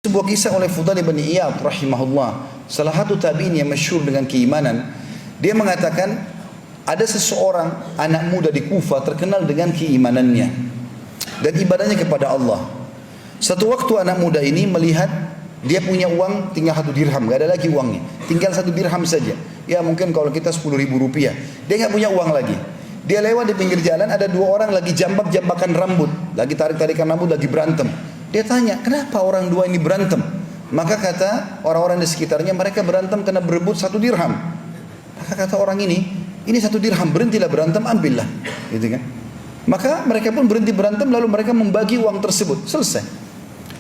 Sebuah kisah oleh Fudail bin Iyad rahimahullah, salah satu tabi'in yang masyhur dengan keimanan. Dia mengatakan ada seseorang anak muda di Kufah terkenal dengan keimanannya dan ibadahnya kepada Allah. Satu waktu anak muda ini melihat dia punya uang tinggal 1 dirham, gak ada lagi uangnya, tinggal 1 dirham saja. Ya mungkin kalau kita 10.000 rupiah, dia gak punya uang lagi. Dia lewat di pinggir jalan, ada 2 orang lagi jambak-jambakan rambut, lagi tarik-tarikan rambut, lagi berantem. Dia tanya, kenapa orang 2 ini berantem? Maka kata orang-orang di sekitarnya, mereka berantem karena berebut 1 dirham. Maka kata orang ini 1 dirham, berhentilah berantem, ambillah, gitu kan? Maka mereka pun berhenti berantem, lalu mereka membagi uang tersebut, selesai.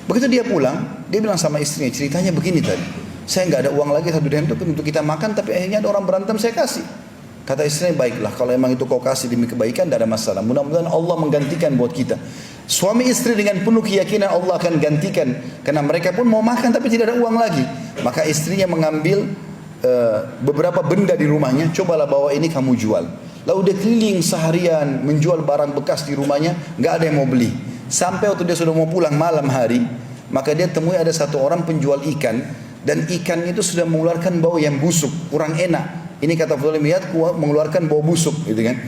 Begitu dia pulang, dia bilang sama istrinya, ceritanya begini tadi, saya nggak ada uang lagi 1 dirham itu untuk kita makan, tapi akhirnya ada orang berantem, saya kasih. Kata istrinya, baiklah, kalau emang itu kau kasih demi kebaikan, tidak ada masalah. Mudah-mudahan Allah menggantikan buat kita. Suami istri dengan penuh keyakinan Allah akan gantikan, karena mereka pun mau makan tapi tidak ada uang lagi. Maka istrinya mengambil beberapa benda di rumahnya, cobalah bawa ini kamu jual. Lalu dia keliling seharian menjual barang bekas di rumahnya, nggak ada yang mau beli. Sampai waktu dia sudah mau pulang malam hari, maka dia temui ada satu orang penjual ikan, dan ikannya itu sudah mengeluarkan bau yang busuk, kurang enak. Ini kata Fudail bin Iyad, mengeluarkan bau busuk, gitu kan?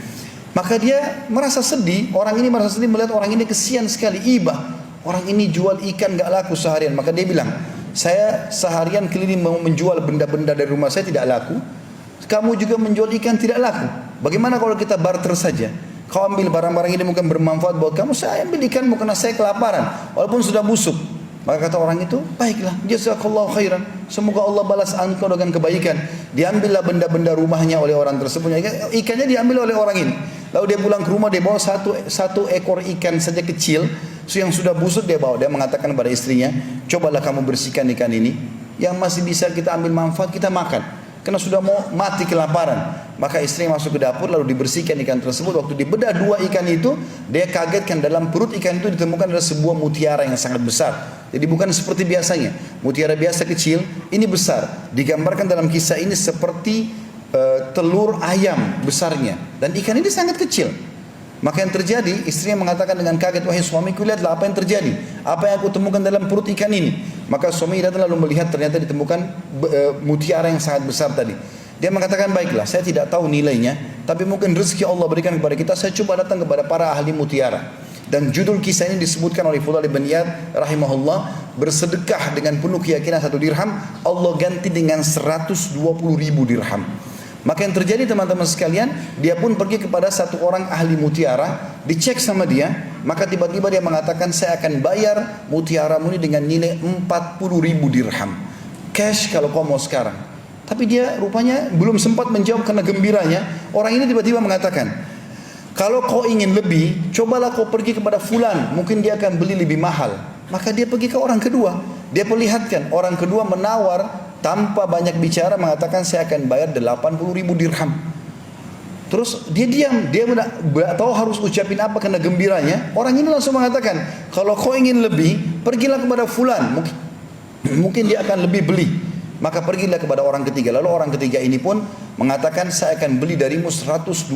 Maka dia merasa sedih, orang ini merasa sedih melihat orang ini kesian sekali, ibah. Orang ini jual ikan gak laku seharian. Maka dia bilang, saya seharian keliling mau menjual benda-benda dari rumah saya tidak laku. Kamu juga menjual ikan tidak laku. Bagaimana kalau kita barter saja? Kau ambil barang-barang ini mungkin bermanfaat buat kamu, saya ambil ikanmu karena saya kelaparan, walaupun sudah busuk. Maka kata orang itu, baiklah, jazakallahu khairan, semoga Allah balas engkau dengan kebaikan. Diambillah benda-benda rumahnya oleh orang tersebut, ikannya diambil oleh orang ini. Lalu dia pulang ke rumah, dia bawa satu ekor ikan saja kecil, yang sudah busuk dia bawa. Dia mengatakan kepada istrinya, cobalah kamu bersihkan ikan ini, yang masih bisa kita ambil manfaat, kita makan, karena sudah mau mati kelaparan. Maka istri masuk ke dapur, lalu dibersihkan ikan tersebut. Waktu dibedah 2 ikan itu, dia kagetkan dalam perut ikan itu ditemukan ada sebuah mutiara yang sangat besar. Jadi bukan seperti biasanya, mutiara biasa kecil, ini besar. Digambarkan dalam kisah ini seperti telur ayam besarnya, dan ikan ini sangat kecil. Maka yang terjadi, istrinya mengatakan dengan kaget, wahai suamiku, lihatlah apa yang terjadi, apa yang aku temukan dalam perut ikan ini. Maka suami datang lalu melihat, ternyata ditemukan mutiara yang sangat besar tadi. Dia mengatakan, baiklah, saya tidak tahu nilainya, tapi mungkin rezeki Allah berikan kepada kita, saya coba datang kepada para ahli mutiara. Dan judul kisah ini disebutkan oleh Fudail bin Iyad rahimahullah, bersedekah dengan penuh keyakinan 1 dirham, Allah ganti dengan 120.000 dirham. Maka yang terjadi teman-teman sekalian, dia pun pergi kepada satu orang ahli mutiara, dicek sama dia, maka tiba-tiba dia mengatakan, saya akan bayar mutiaramu ini dengan nilai 40.000 dirham. Cash kalau kau mau sekarang. Tapi dia rupanya belum sempat menjawab karena gembiranya. Orang ini tiba-tiba mengatakan, kalau kau ingin lebih, cobalah kau pergi kepada fulan, mungkin dia akan beli lebih mahal. Maka dia pergi ke orang kedua, dia perlihatkan, orang kedua menawar tanpa banyak bicara, mengatakan saya akan bayar 80.000 dirham. Terus dia diam, dia tidak tahu harus ucapin apa karena gembiranya. Orang ini langsung mengatakan, kalau kau ingin lebih, pergilah kepada fulan, mungkin dia akan lebih beli. Maka pergilah kepada orang ketiga. Lalu orang ketiga ini pun mengatakan, saya akan beli darimu 120.000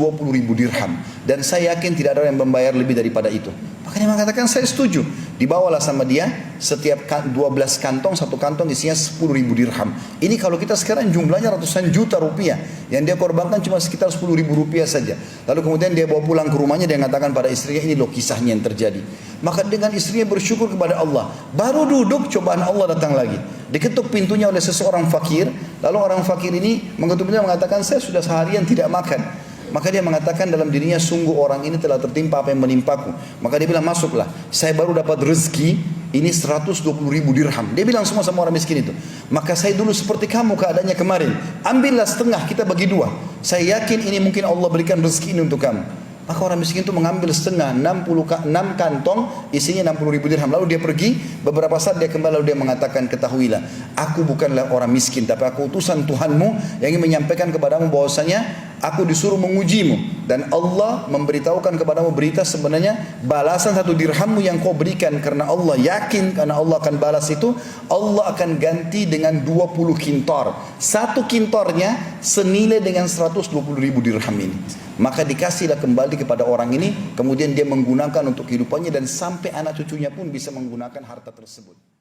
dirham, dan saya yakin tidak ada yang membayar lebih daripada itu. Maka dia mengatakan, saya setuju. Dibawalah sama dia setiap 12 kantong, satu kantong isinya 10.000 dirham. Ini kalau kita sekarang jumlahnya ratusan juta rupiah. Yang dia korbankan cuma sekitar 10.000 rupiah saja. Lalu kemudian dia bawa pulang ke rumahnya, dia mengatakan pada istrinya, ini loh kisahnya yang terjadi. Maka dengan istrinya bersyukur kepada Allah. Baru duduk, cobaan Allah datang lagi. Diketuk pintunya oleh seseorang fakir. Lalu orang fakir ini mengetuk pintunya, mengatakan, saya sudah seharian tidak makan. Maka dia mengatakan dalam dirinya, sungguh orang ini telah tertimpa apa yang menimpaku. Maka dia bilang, masuklah, saya baru dapat rezeki ini 120.000 dirham. Dia bilang semua sama orang miskin itu, maka saya dulu seperti kamu keadaannya kemarin, ambillah setengah, kita bagi 2. Saya yakin ini mungkin Allah berikan rezeki ini untuk kamu. Maka orang miskin itu mengambil setengah, 6 kantong isinya 60.000 dirham. Lalu dia pergi, beberapa saat dia kembali, lalu dia mengatakan, ketahuilah, aku bukanlah orang miskin, tapi aku utusan Tuhanmu yang ingin menyampaikan kepadamu bahwasanya aku disuruh mengujimu, dan Allah memberitahukan kepadamu berita sebenarnya balasan 1 dirhammu yang kau berikan karena Allah yakin, karena Allah akan balas itu, Allah akan ganti dengan 20 kintor. 1 kintornya senilai dengan 120.000 dirham ini. Maka dikasihlah kembali kepada orang ini, kemudian dia menggunakan untuk kehidupannya, dan sampai anak cucunya pun bisa menggunakan harta tersebut.